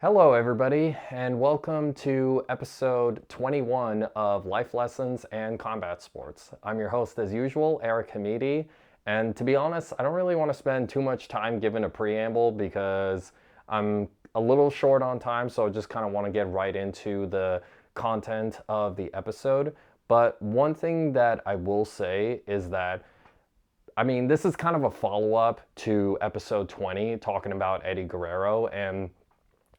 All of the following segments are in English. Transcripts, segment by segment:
Hello, everybody, and welcome to episode 21 of Life Lessons and Combat Sports. I'm your host, as usual, Eric Hamidi, and to be honest, I don't really want to spend too much time giving a preamble because I'm a little short on time, so I just kind of want to get right into the content of the episode. But one thing that I will say is that this is kind of a follow up to episode 20, talking about Eddie Guerrero. And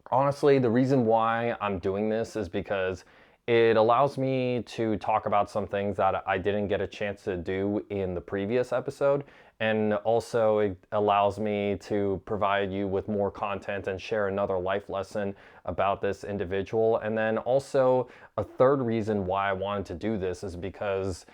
honestly, the reason why I'm doing this is because it allows me to talk about some things that I didn't get a chance to do in the previous episode. And also, it allows me to provide you with more content and share another life lesson about this individual. And then also, a third reason why I wanted to do this is because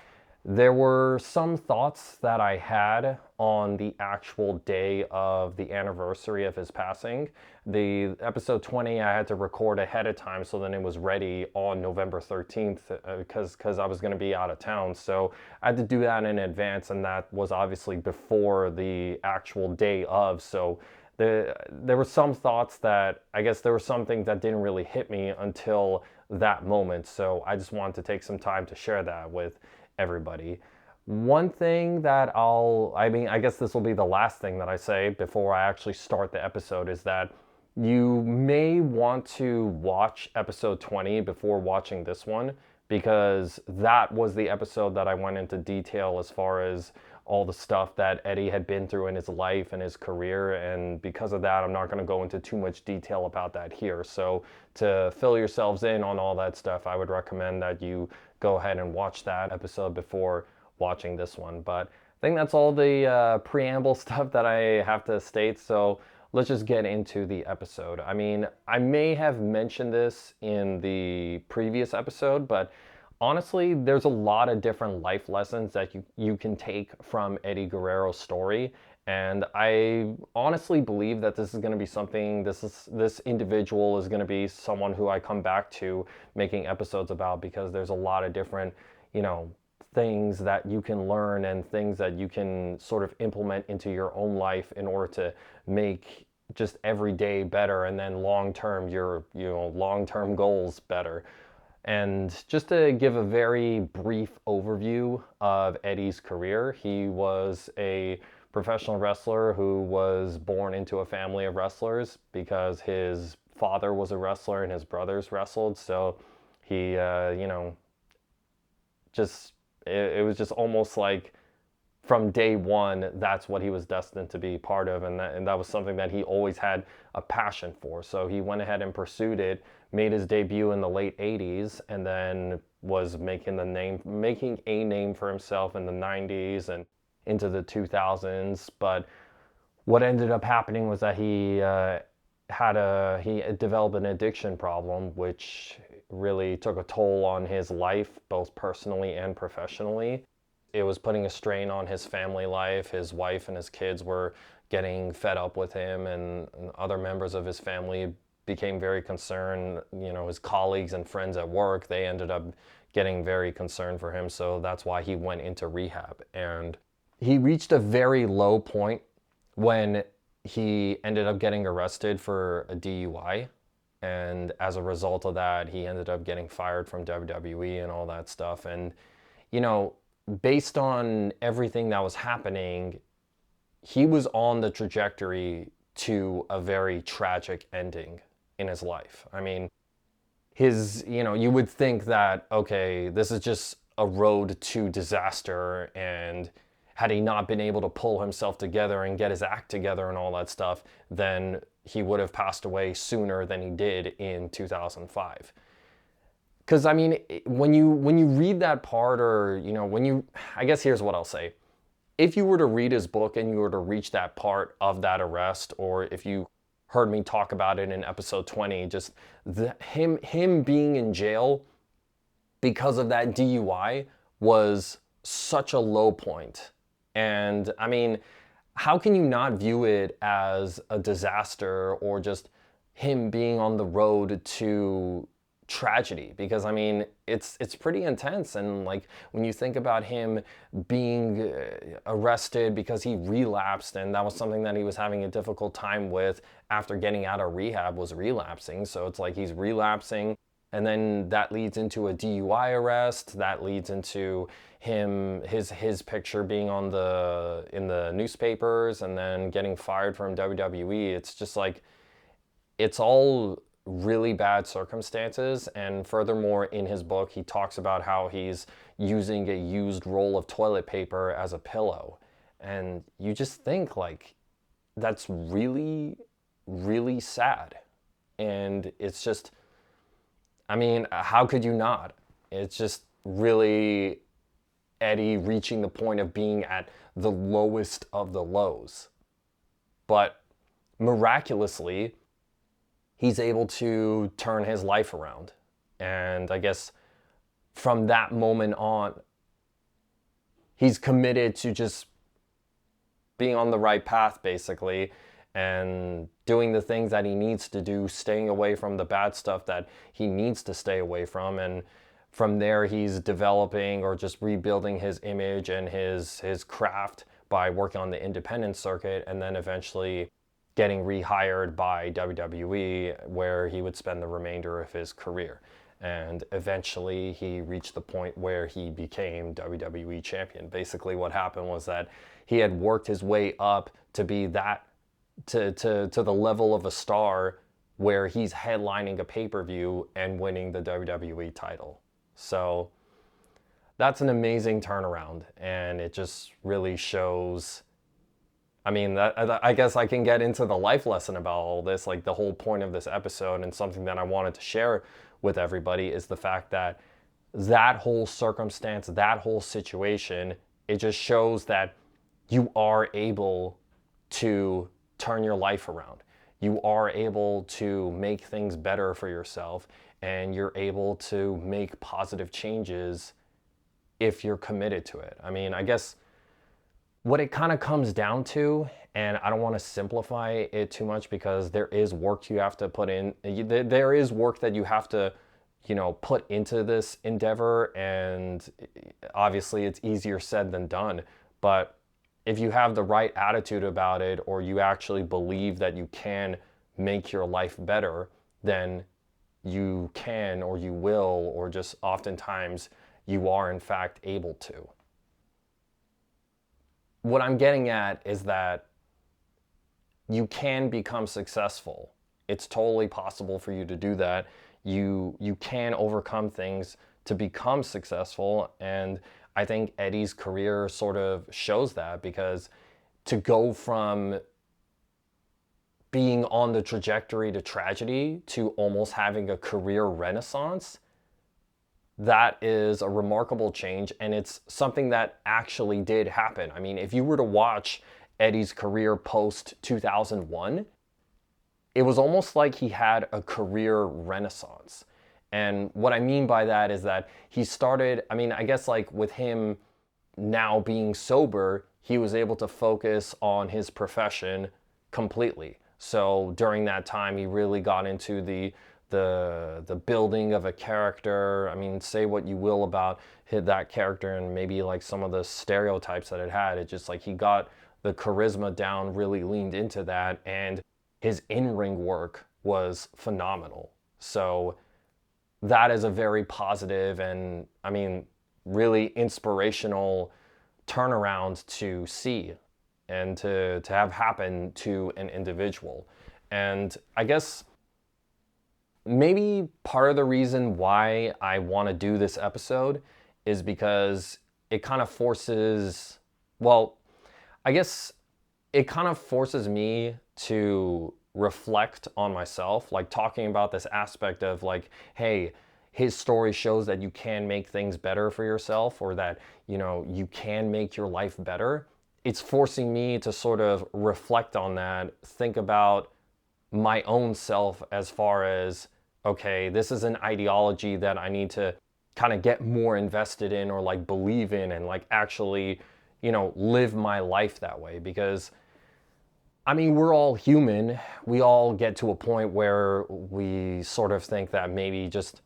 there were some thoughts that I had on the actual day of the anniversary of his passing. The episode 20 I had to record ahead of time so then it was ready on November 13th because I was going to be out of town. So I had to do that in advance, and that was obviously before the actual day of. So there were some thoughts that I guess there were some things that didn't really hit me until that moment. So I just wanted to take some time to share that with everybody. One thing that I guess this will be the last thing that I say before I actually start the episode, is that you may want to watch episode 20 before watching this one, because that was the episode that I went into detail as far as all the stuff that Eddie had been through in his life and his career. And because of that, I'm not going to go into too much detail about that here. So to fill yourselves in on all that stuff, I would recommend that you go ahead and watch that episode before watching this one. But I think that's all the preamble stuff that I have to state. So let's just get into the episode. I may have mentioned this in the previous episode, but honestly, there's a lot of different life lessons that you can take from Eddie Guerrero's story. And I honestly believe that this is going to be something, this individual is going to be someone who I come back to making episodes about, because there's a lot of different, things that you can learn and things that you can sort of implement into your own life in order to make just every day better, and then long term your long term goals better. And just to give a very brief overview of Eddie's career, he was a professional wrestler who was born into a family of wrestlers because his father was a wrestler and his brothers wrestled. So he, just it was just almost like from day one, that's what he was destined to be part of, and that was something that he always had a passion for. So he went ahead and pursued it, made his debut in the late 80s, and then was making a name for himself in the 90s and into the 2000s. But what ended up happening was that he developed an addiction problem, which really took a toll on his life, both personally and professionally. It was putting a strain on his family life. His wife and his kids were getting fed up with him, and other members of his family became very concerned. His colleagues and friends at work, they ended up getting very concerned for him. So that's why he went into rehab. And he reached a very low point when he ended up getting arrested for a DUI. And as a result of that, he ended up getting fired from WWE and all that stuff. And, based on everything that was happening, he was on the trajectory to a very tragic ending in his life. You would think that, okay, this is just a road to disaster, and had he not been able to pull himself together and get his act together and all that stuff, then he would have passed away sooner than he did in 2005. Because when you read that part, or I guess here's what I'll say: if you were to read his book and you were to reach that part of that arrest, or if you heard me talk about it in episode 20, just him being in jail because of that DUI was such a low point. And how can you not view it as a disaster, or just him being on the road to tragedy, because I mean it's pretty intense. And like when you think about him being arrested because he relapsed, and that was something that he was having a difficult time with after getting out of rehab, was relapsing. So it's like he's relapsing, and then that leads into a DUI arrest, that leads into his picture being on the in the newspapers, and then getting fired from WWE. It's just like it's all really bad circumstances. And furthermore, in his book, he talks about how he's using a used roll of toilet paper as a pillow. And you just think, like, that's really, really sad. And it's just, I mean, how could you not? It's just really Eddie reaching the point of being at the lowest of the lows. But miraculously, he's able to turn his life around. And I guess from that moment on, he's committed to just being on the right path, basically, and doing the things that he needs to do, staying away from the bad stuff that he needs to stay away from. And from there, he's developing or just rebuilding his image and his craft by working on the independent circuit, and then eventually getting rehired by WWE, where he would spend the remainder of his career. And eventually he reached the point where he became WWE champion. Basically what happened was that he had worked his way up to be that, to the level of a star where he's headlining a pay-per-view and winning the WWE title. So that's an amazing turnaround, and it just really shows. I mean, I guess I can get into the life lesson about all this. Like, the whole point of this episode, and something that I wanted to share with everybody, is the fact that that whole circumstance, that whole situation, it just shows that you are able to turn your life around. You are able to make things better for yourself, and you're able to make positive changes if you're committed to it. I mean, I guess what it kind of comes down to, and I don't want to simplify it too much because there is work you have to put in. There is work that you have to, put into this endeavor, and obviously it's easier said than done. But if you have the right attitude about it, or you actually believe that you can make your life better, then you can, or you will, or just oftentimes you are in fact able to. What I'm getting at is that you can become successful. It's totally possible for you to do that. You can overcome things to become successful, and I think Eddie's career sort of shows that, because to go from being on the trajectory to tragedy to almost having a career renaissance, that is a remarkable change, and it's something that actually did happen. I mean, if you were to watch Eddie's career post 2001, it was almost like he had a career renaissance. And what I mean by that is that he started, I mean, I guess like with him now being sober, he was able to focus on his profession completely. So during that time, he really got into the building of a character. I mean, say what you will about that character and maybe like some of the stereotypes that it had. It just like he got the charisma down, really leaned into that, and his in-ring work was phenomenal. So that is a very positive and, I mean, really inspirational turnaround to see and to have happen to an individual. And I guess maybe part of the reason why I want to do this episode is because it kind of forces, well, I guess it kind of forces me to reflect on myself, like talking about this aspect of like, hey, his story shows that you can make things better for yourself, or that, you can make your life better. It's forcing me to sort of reflect on that, think about my own self as far as, okay, this is an ideology that I need to kind of get more invested in, or like believe in, and like actually, live my life that way. Because I mean, we're all human. We all get to a point where we sort of think that maybe just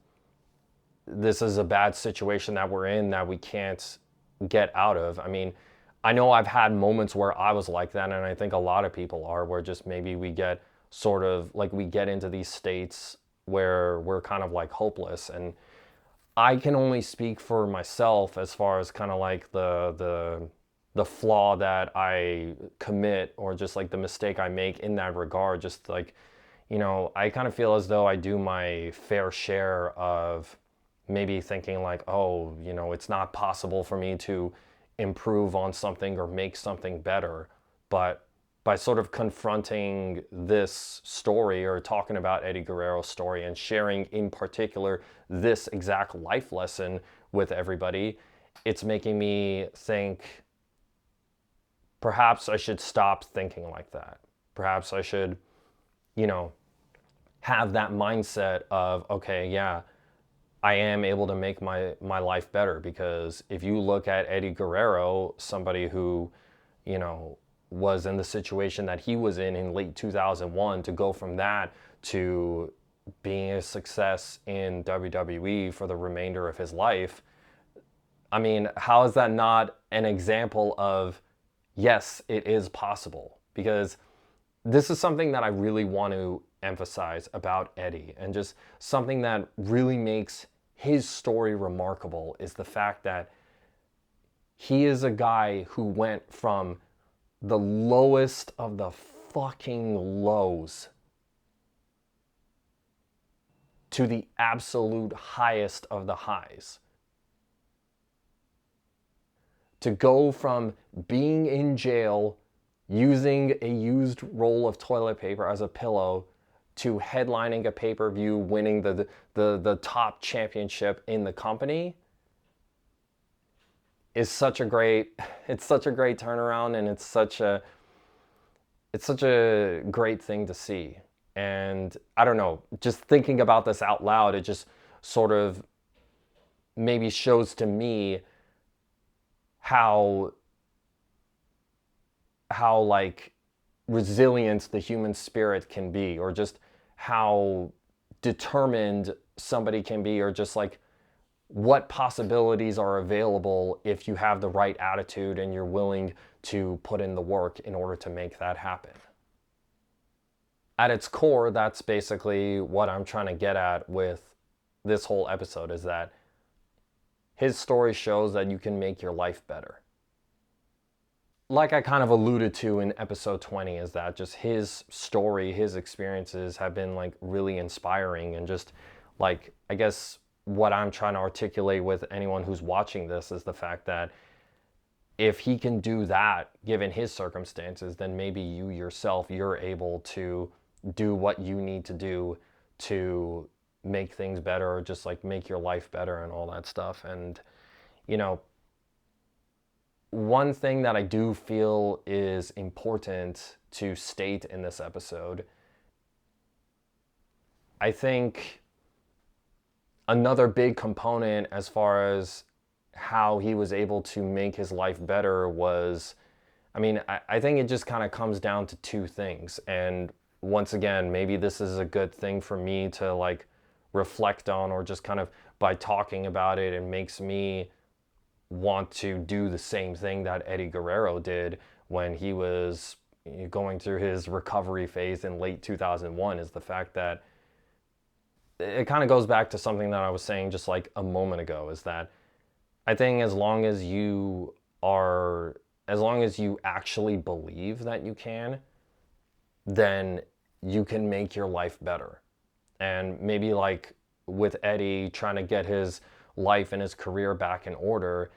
this is a bad situation that we're in that we can't get out of. I mean, I know I've had moments where I was like that, and I think a lot of people are, where just maybe we get sort of like we get into these states where we're kind of like hopeless. And I can only speak for myself as far as kind of like the flaw that I commit, or just like the mistake I make in that regard. Just like, I kind of feel as though I do my fair share of maybe thinking like, oh, it's not possible for me to improve on something or make something better. But by sort of confronting this story, or talking about Eddie Guerrero's story, and sharing in particular this exact life lesson with everybody, it's making me think perhaps I should stop thinking like that. Perhaps I should, you know, have that mindset of, okay, yeah, I am able to make my life better. Because if you look at Eddie Guerrero, somebody who, was in the situation that he was in late 2001, to go from that to being a success in WWE for the remainder of his life. I mean, how is that not an example of, yes, it is possible? Because this is something that I really want to emphasize about Eddie, and just something that really makes his story remarkable is the fact that he is a guy who went from the lowest of the fucking lows to the absolute highest of the highs. To go from being in jail, using a used roll of toilet paper as a pillow, to headlining a pay-per-view, winning the top championship in the company, is such a great turnaround, and it's such a great thing to see. And I don't know, just thinking about this out loud, it just sort of maybe shows to me how like resilient the human spirit can be, or just how determined somebody can be, or just like what possibilities are available if you have the right attitude and you're willing to put in the work in order to make that happen. At its core, that's basically what I'm trying to get at with this whole episode, is that his story shows that you can make your life better. Like I kind of alluded to in episode 20, is that just his story, his experiences have been like really inspiring. And just like, I guess what I'm trying to articulate with anyone who's watching this is the fact that if he can do that, given his circumstances, then maybe you yourself, you're able to do what you need to do to make things better, or just like make your life better and all that stuff. And, one thing that I do feel is important to state in this episode, I think another big component as far as how he was able to make his life better was, I think it just kind of comes down to two things. And once again, maybe this is a good thing for me to like reflect on, or just kind of by talking about it, it makes me want to do the same thing that Eddie Guerrero did when he was going through his recovery phase in late 2001, is the fact that it kind of goes back to something that I was saying just like a moment ago, is that I think as long as you actually believe that you can, then you can make your life better. And maybe like with Eddie trying to get his life and his career back in order,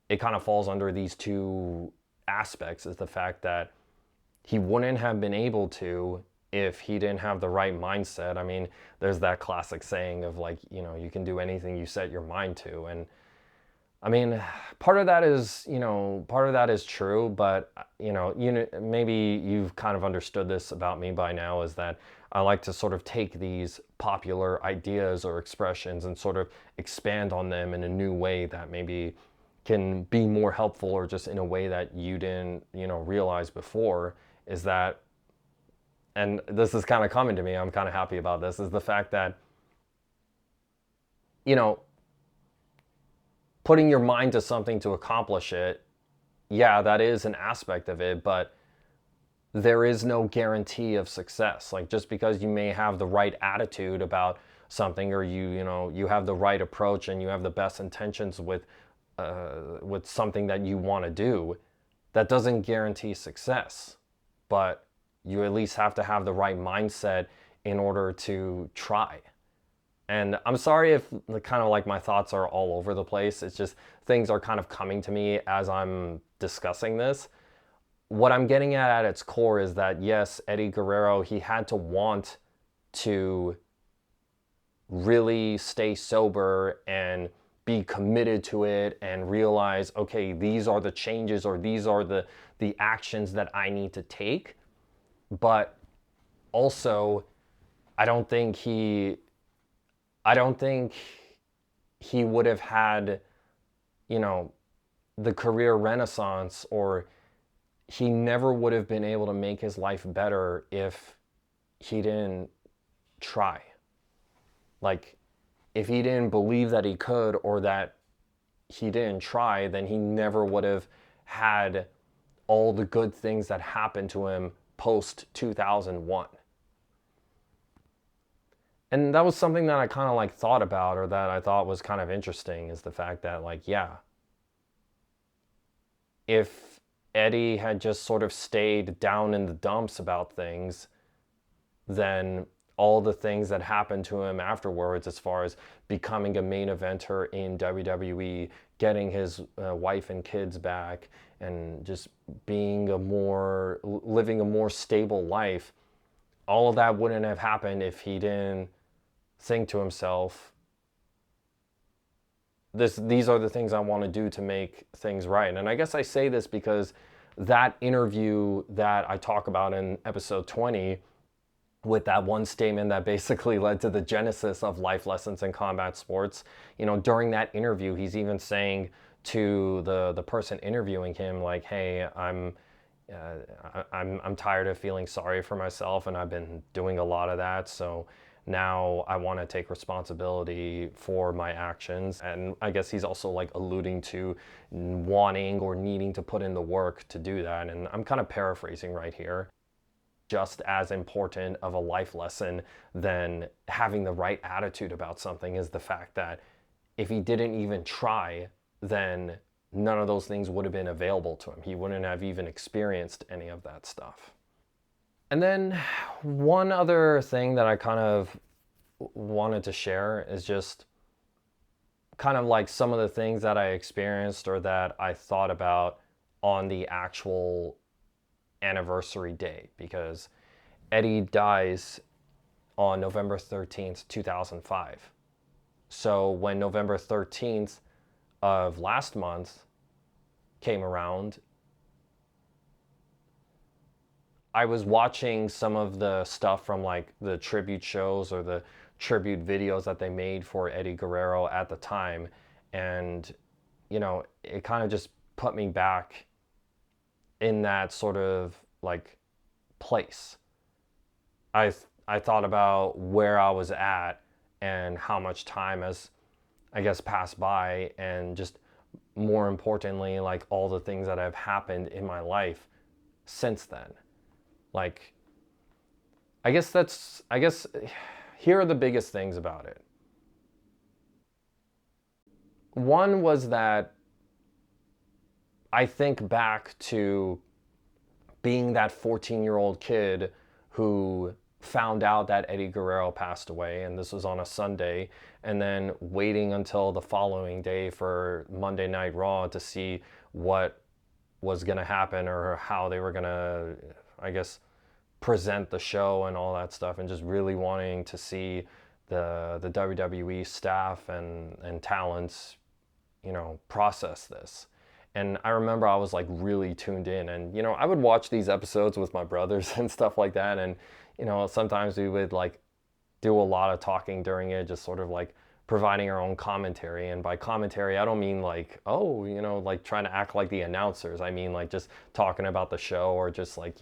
it kind of falls under these two aspects, is the fact that he wouldn't have been able to if he didn't have the right mindset. I mean, there's that classic saying of like, you can do anything you set your mind to. And I mean, part of that is true, but maybe you've kind of understood this about me by now, is that I like to sort of take these popular ideas or expressions and sort of expand on them in a new way that maybe can be more helpful, or just in a way that you didn't, realize before. Is that, and this is kind of coming to me, I'm kind of happy about this, is the fact that, putting your mind to something to accomplish it, yeah, that is an aspect of it, but there is no guarantee of success. Like, just because you may have the right attitude about something, or you have the right approach and you have the best intentions with something that you want to do, that doesn't guarantee success. But you at least have to have the right mindset in order to try. And I'm sorry if kind of like my thoughts are all over the place. It's just things are kind of coming to me as I'm discussing this. What I'm getting at its core is that, yes, Eddie Guerrero, he had to want to really stay sober and be committed to it and realize, okay, these are the changes, or these are the actions that I need to take. But also, I don't think he I don't think he would have had, you know, the career renaissance, or he never would have been able to make his life better if he didn't try. Like, if he didn't believe that he could, or that he didn't try, then he never would have had all the good things that happened to him post 2001. And that was something that I kind of like thought about, or that I thought was kind of interesting, is the fact that, like, yeah, if Eddie had just sort of stayed down in the dumps about things, then all the things that happened to him afterwards, as far as becoming a main eventer in WWE, getting his wife and kids back, and just living a more stable life, all of that wouldn't have happened if he didn't think to himself, these are the things I want to do to make things right. And I guess I say this because that interview that I talk about in episode 20, with that one statement that basically led to the genesis of life lessons in combat sports, during that interview, he's even saying to the person interviewing him, like, hey, I'm tired of feeling sorry for myself, and I've been doing a lot of that, so now I want to take responsibility for my actions. And I guess he's also like alluding to wanting or needing to put in the work to do that. And I'm kind of paraphrasing right here. Just as important of a life lesson than having the right attitude about something is the fact that if he didn't even try, then none of those things would have been available to him. He wouldn't have even experienced any of that stuff. And then one other thing that I kind of wanted to share is just kind of like some of the things that I experienced, or that I thought about on the actual anniversary day, because Eddie dies on November 13th, 2005. So when November 13th of last month came around, I was watching some of the stuff from like the tribute shows or the tribute videos that they made for Eddie Guerrero at the time. And, it kind of just put me back in that sort of like place. I thought about where I was at and how much time has, I guess, passed by, and just more importantly, like all the things that have happened in my life since then. Like, I guess here are the biggest things about it. One was that I think back to being that 14-year-old kid who found out that Eddie Guerrero passed away, and this was on a Sunday, and then waiting until the following day for Monday Night Raw to see what was going to happen, or how they were going to, I guess, present the show and all that stuff, and just really wanting to see the WWE staff and talents, process this. And I remember I was like really tuned in, and I would watch these episodes with my brothers and stuff like that, and sometimes we would like do a lot of talking during it, just sort of like providing our own commentary. And by commentary, I don't mean like, oh, like trying to act like the announcers. I mean like just talking about the show, or just like,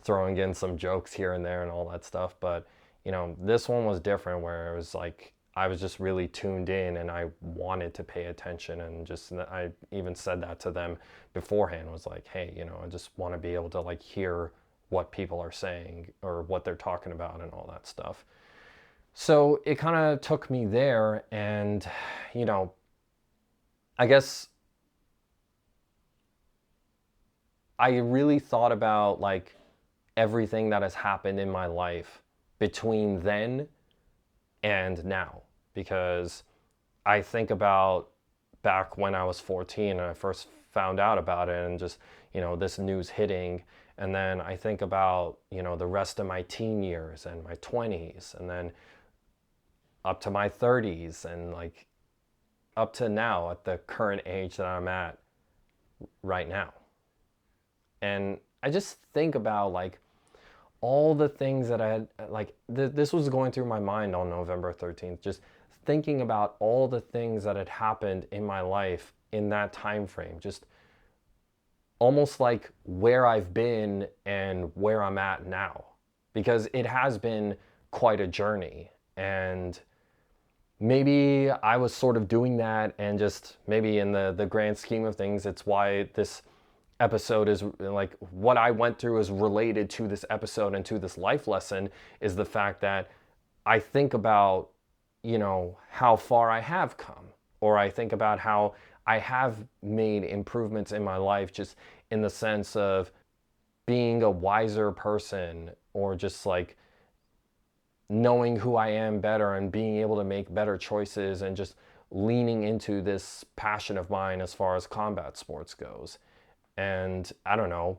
throwing in some jokes here and there and all that stuff. But, this one was different, where it was like I was just really tuned in and I wanted to pay attention, and just I even said that to them beforehand, was like, hey, I just want to be able to like hear what people are saying or what they're talking about and all that stuff. So it kind of took me there, and you know, I guess I really thought about like everything that has happened in my life between then and now, because I think about back when I was 14 and I first found out about it, and just, this news hitting. And then I think about, the rest of my teen years and my 20s, and then up to my 30s, and like up to now at the current age that I'm at right now. And I just think about like all the things that I had, like, this was going through my mind on November 13th, just thinking about all the things that had happened in my life in that time frame, just almost like where I've been and where I'm at now, because it has been quite a journey. And maybe I was sort of doing that, and just maybe in the grand scheme of things, it's why this episode is like, what I went through is related to this episode and to this life lesson, is the fact that I think about, how far I have come, or I think about how I have made improvements in my life, just in the sense of being a wiser person, or just like knowing who I am better and being able to make better choices, and just leaning into this passion of mine as far as combat sports goes. And I don't know,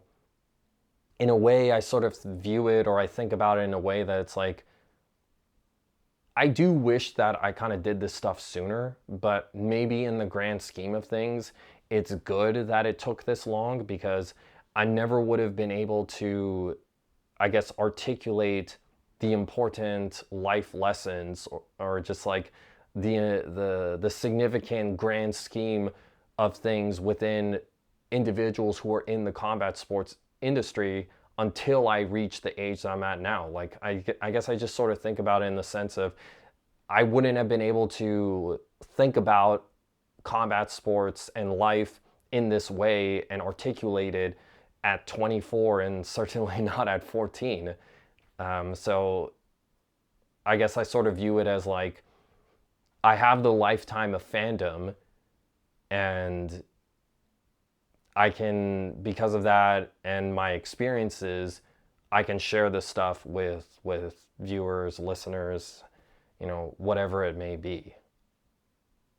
in a way, I sort of view it, or I think about it in a way that it's like, I do wish that I kind of did this stuff sooner, but maybe in the grand scheme of things, it's good that it took this long, because I never would have been able to, I guess, articulate the important life lessons, or just like the significant grand scheme of things within individuals who are in the combat sports industry, until I reach the age that I'm at now. Like, I guess I just sort of think about it in the sense of, I wouldn't have been able to think about combat sports and life in this way and articulate it at 24, and certainly not at 14. So I guess I sort of view it as like, I have the lifetime of fandom, and I can, because of that and my experiences, I can share this stuff with viewers, listeners, whatever it may be.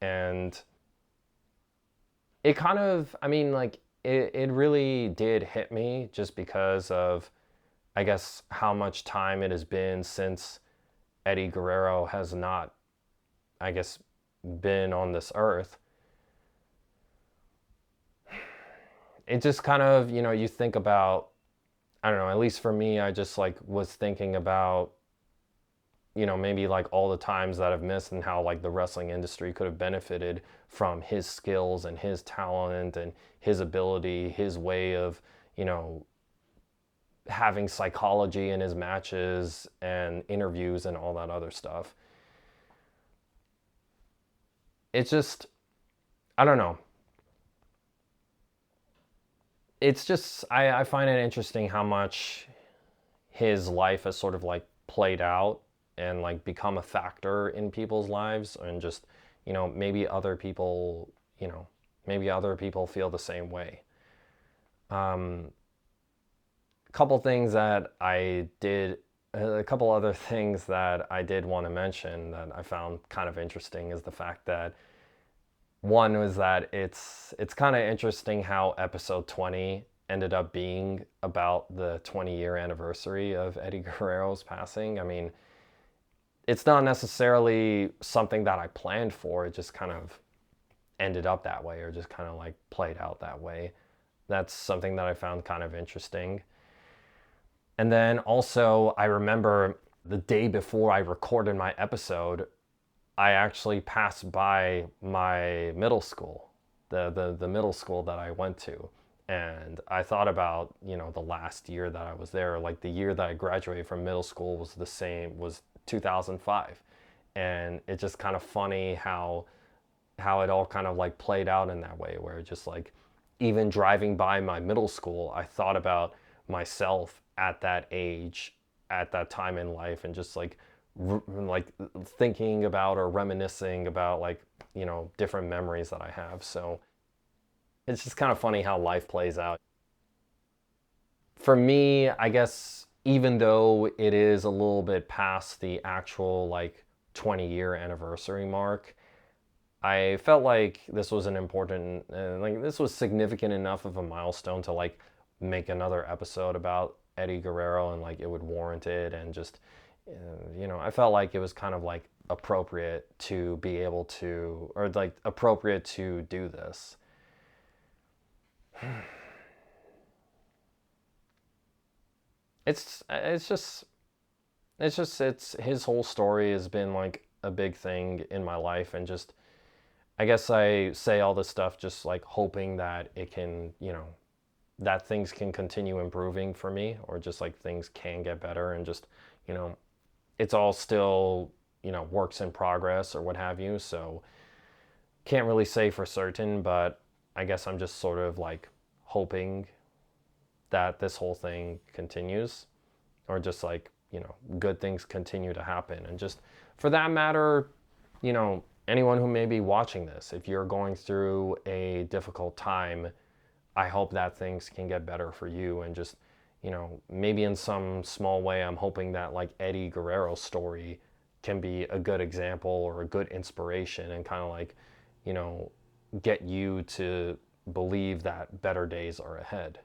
And it kind of, I mean, like, it really did hit me, just because of, I guess, how much time it has been since Eddie Guerrero has not, I guess, been on this earth. It just kind of, you think about, I don't know, at least for me, I just like was thinking about, maybe like all the times that I've missed, and how like the wrestling industry could have benefited from his skills and his talent and his ability, his way of, having psychology in his matches and interviews and all that other stuff. It's just, I don't know. It's just, I find it interesting how much his life has sort of like played out and like become a factor in people's lives, and just, maybe other people, maybe other people feel the same way. Couple things that I did, a couple other things that I did want to mention that I found kind of interesting, is the fact that, one was that it's kind of interesting how episode 20 ended up being about the 20-year anniversary of Eddie Guerrero's passing. I mean, it's not necessarily something that I planned for. It just kind of ended up that way, or just kind of like played out that way. That's something that I found kind of interesting. And then also, I remember the day before I recorded my episode, I actually passed by my middle school, the middle school that I went to. And I thought about, the last year that I was there, like the year that I graduated from middle school was the same, was 2005. And it's just kind of funny how it all kind of like played out in that way, where just like even driving by my middle school, I thought about myself at that age, at that time in life, and just like thinking about or reminiscing about like, different memories that I have. So it's just kind of funny how life plays out. For me, I guess even though it is a little bit past the actual like 20-year anniversary mark, I felt like this was an important, like this was significant enough of a milestone to like make another episode about Eddie Guerrero, and like it would warrant it. And just, I felt like it was kind of like appropriate to be able to, or like appropriate to do this. It's just it's his whole story has been like a big thing in my life. And just, I guess I say all this stuff just like hoping that it can, that things can continue improving for me, or just like things can get better. And just, you know, it's all still, works in progress or what have you. So can't really say for certain, but I guess I'm just sort of like hoping that this whole thing continues, or just like, good things continue to happen. And just for that matter, anyone who may be watching this, if you're going through a difficult time, I hope that things can get better for you. And just, maybe in some small way, I'm hoping that like Eddie Guerrero's story can be a good example or a good inspiration, and kind of like, you know, get you to believe that better days are ahead.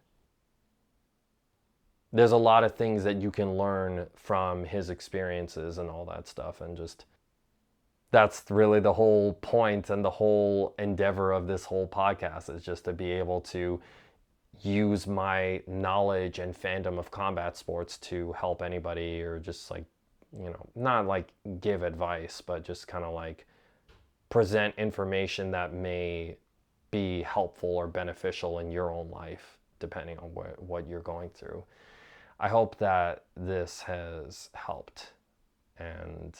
There's a lot of things that you can learn from his experiences and all that stuff. And just, that's really the whole point and the whole endeavor of this whole podcast, is just to be able to use my knowledge and fandom of combat sports to help anybody, or just like, not like give advice, but just kind of like present information that may be helpful or beneficial in your own life, depending on what you're going through. I hope that this has helped, and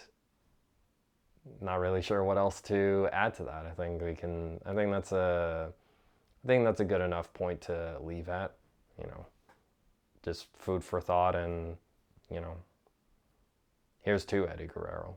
not really sure what else to add to that. I think that's a good enough point to leave at. You know, just food for thought. And, you know, here's to Eddie Guerrero.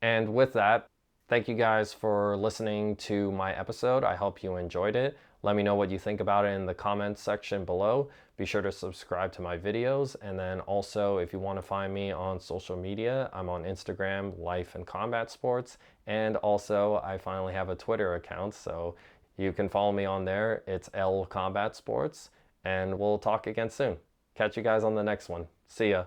And with that, thank you guys for listening to my episode. I hope you enjoyed it. Let me know what you think about it in the comments section below. Be sure to subscribe to my videos. And then also, if you want to find me on social media, I'm on Instagram, Life and Combat Sports. And also, I finally have a Twitter account, so you can follow me on there. It's L Combat Sports. And we'll talk again soon. Catch you guys on the next one. See ya.